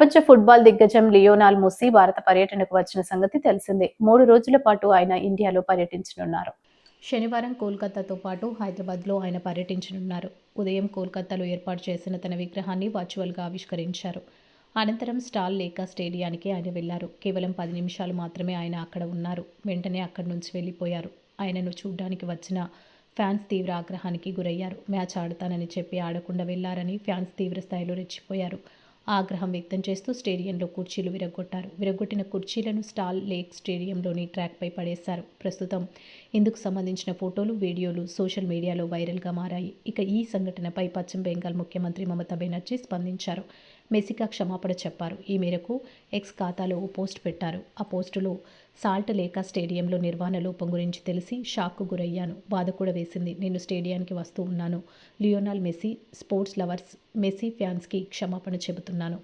ప్రపంచ ఫుట్బాల్ దిగ్గజం Lionel messy భారత పర్యటనకు వచ్చిన సంగతి తెలిసిందే. 3 రోజుల పాటు ఆయన ఇండియాలో పర్యటించనున్నారు. శనివారం కోల్కతాతో పాటు హైదరాబాద్లో ఆయన పర్యటించనున్నారు. ఉదయం కోల్కతాలో ఏర్పాటు చేసిన తన విగ్రహాన్ని వర్చువల్గా ఆవిష్కరించారు. అనంతరం స్టాల్ లేక స్టేడియానికి ఆయన వెళ్లారు. కేవలం 10 నిమిషాలు మాత్రమే ఆయన అక్కడ ఉన్నారు. వెంటనే అక్కడి నుంచి వెళ్లిపోయారు. ఆయనను చూడ్డానికి వచ్చిన ఫ్యాన్స్ తీవ్ర ఆగ్రహానికి గురయ్యారు. మ్యాచ్ ఆడతానని చెప్పి ఆడకుండా వెళ్లారని ఫ్యాన్స్ తీవ్ర స్థాయిలో రెచ్చిపోయారు. ఆగ్రహం వ్యక్తం చేస్తూ స్టేడియంలో కుర్చీలు విరగ్గొట్టారు. విరగ్గొట్టిన కుర్చీలను స్టాల్ లేక్ స్టేడియంలోని ట్రాక్పై పడేశారు. ప్రస్తుతం ఇందుకు సంబంధించిన ఫోటోలు, వీడియోలు సోషల్ మీడియాలో వైరల్గా మారాయి. ఇక ఈ సంఘటనపై పశ్చిమ బెంగాల్ ముఖ్యమంత్రి మమతా బెనర్జీ స్పందించారు. మెస్సీకి క్షమాపణ చెప్పారు. ఈ మేరకు ఎక్స్ ఖాతాలో ఓ పోస్ట్ పెట్టారు. ఆ పోస్టులో సాల్ట్ లేక స్టేడియంలో నిర్వహణ లోపం గురించి తెలిసి షాక్కు గురయ్యాను. బాధ కూడా వేసింది. నేను స్టేడియానికి వస్తూ ఉన్నాను. Lionel Messi, sports lovers, Messi ఫ్యాన్స్కి క్షమాపణ చెబుతున్నాను.